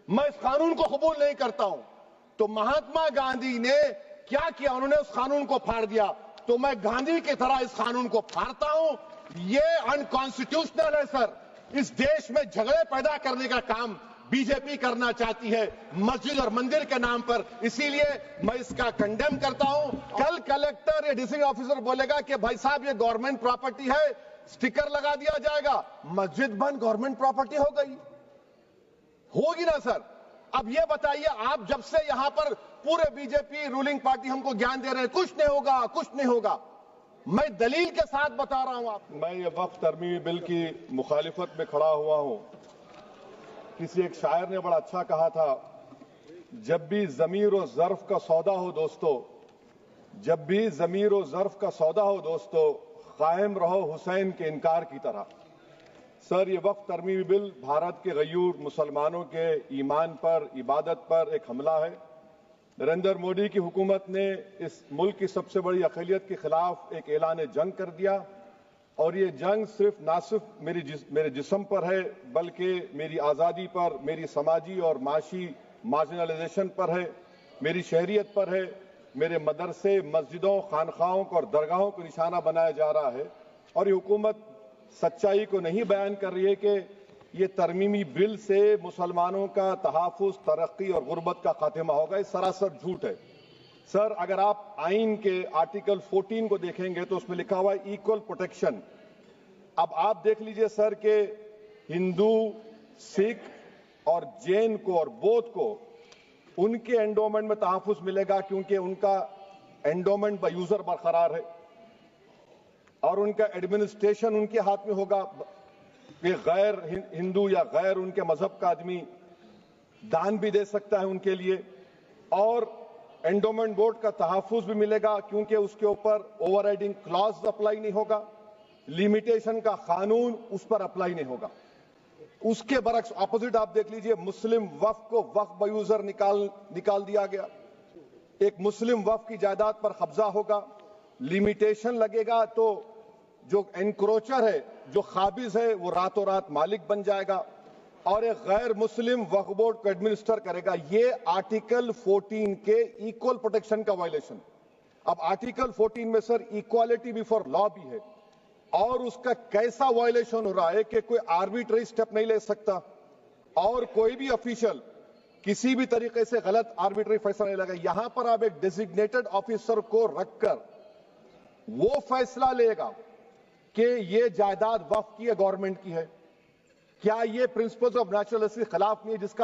میں اس قانون کو قبول نہیں کرتا ہوں. تو مہاتما گاندھی نے کیا کیا؟ انہوں نے اس قانون کو پھاڑ دیا. تو میں گاندھی کی طرح اس قانون کو پھاڑتا ہوں. یہ انکانسٹیٹیوشنل ہے سر. اس دیش میں جھگڑے پیدا کرنے کا کام بی جے پی کرنا چاہتی ہے مسجد اور مندر کے نام پر. اسی لیے میں اس کا کنڈیم کرتا ہوں. کل کلیکٹر یا ڈسٹرکٹ آفیسر بولے گا کہ بھائی صاحب یہ گورنمنٹ پراپرٹی ہے, سٹیکر لگا دیا جائے گا. مسجد بند گورنمنٹ پراپرٹی ہو گئی, ہوگی نا سر؟ اب یہ بتائیے, آپ جب سے یہاں پر پورے بی جے پی رولنگ پارٹی ہم کو گیان دے رہے ہیں کچھ نہیں ہوگا, کچھ نہیں ہوگا. میں دلیل کے ساتھ بتا رہا ہوں آپ. میں یہ وقف ترمیمی بل کی مخالفت میں کھڑا ہوا ہوں. کسی ایک شاعر نے بڑا اچھا کہا تھا, جب بھی ضمیر و ظرف کا سودا ہو دوستو, جب بھی ضمیر و ظرف کا سودا ہو دوستو, قائم رہو حسین کے انکار کی طرح. سر, یہ وقف ترمیمی بل بھارت کے غیور مسلمانوں کے ایمان پر, عبادت پر ایک حملہ ہے. نریندر مودی کی حکومت نے اس ملک کی سب سے بڑی اقلیت کے خلاف ایک اعلان جنگ کر دیا, اور یہ جنگ نہ صرف میرے جسم پر ہے بلکہ میری آزادی پر, میری سماجی اور معاشی مارجنلائزیشن پر ہے, میری شہریت پر ہے. میرے مدرسے, مسجدوں, خانقاہوں اور درگاہوں کو نشانہ بنایا جا رہا ہے. اور یہ حکومت سچائی کو نہیں بیان کر رہی ہے کہ یہ ترمیمی بل سے مسلمانوں کا تحفظ, ترقی اور غربت کا خاتمہ ہوگا. یہ سراسر جھوٹ ہے. سر, اگر آپ آئین کے آرٹیکل 14 کو دیکھیں گے تو اس میں لکھا ہوا ہے ایکول پروٹیکشن. اب آپ دیکھ لیجئے سر کہ ہندو, سکھ اور جین کو اور بودھ کو ان کے انڈومنٹ میں تحفظ ملے گا کیونکہ ان کا انڈومنٹ بائی یوزر برقرار ہے, اور ان کا ایڈمنسٹریشن ان کے ہاتھ میں ہوگا کہ غیر ہندو یا غیر ان کے مذہب کا آدمی دان بھی دے سکتا ہے ان کے لیے. اور انڈومنٹ بورڈ کا تحفظ بھی ملے گا کیونکہ اس کے اوپر اوور رائڈنگ کلاز اپلائی نہیں ہوگا, لیمیٹیشن کا قانون اس پر اپلائی نہیں ہوگا. اس کے برعکس اپوزٹ آپ دیکھ لیجئے, مسلم وقف کو وقف بائی یوزر نکال دیا گیا. ایک مسلم وقف کی جائیداد پر قبضہ ہوگا, لیمیٹیشن لگے گا تو جو انکروچر ہے, جو قابض ہے, وہ راتوں رات مالک بن جائے گا, اور ایک غیر مسلم وقف بورڈ کو ایڈمنسٹر کرے گا. یہ آرٹیکل 14 کے ایکول پروٹیکشن کا وائلیشن. اب آرٹیکل 14 میں سر ایکوالٹی بیفور لا بھی ہے, اور اس کا کیسا وائلیشن ہو رہا ہے کہ کوئی آربیٹری سٹیپ نہیں لے سکتا, اور کوئی بھی افیشل کسی بھی طریقے سے غلط آربیٹری فیصلہ نہیں لے گا. یہاں پر آپ ایک ڈیزگنیٹڈ آفیسر کو رکھ کر وہ فیصلہ لے گا کہ یہ جائیداد وقف کی ہے, گورنمنٹ کی ہے. کیا یہ پرنسپلز آف نیچرل کے خلاف نہیں ہے جس کا